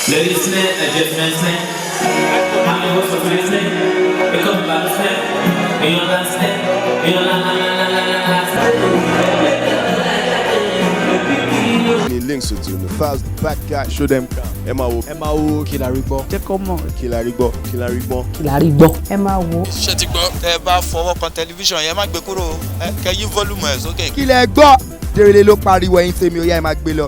Ladies and gentlemen, I'm your host for today's day. We come back to step. You understand? You Any links with you, the files, the bad guy, show them. MAO, Kilaribo, Kilaribo. MAO. ṣé ti gbọ́ tẹ́ bá fọwọ́ kan tẹlifíṣàn yẹn má gbé kúrò kẹ́ yí volume ẹ̀ sókè. Kílẹ̀ gbọ́, Dèrèlé ló pariwo ẹ̀yin tèmi ó yá ẹ máa gbé lọ.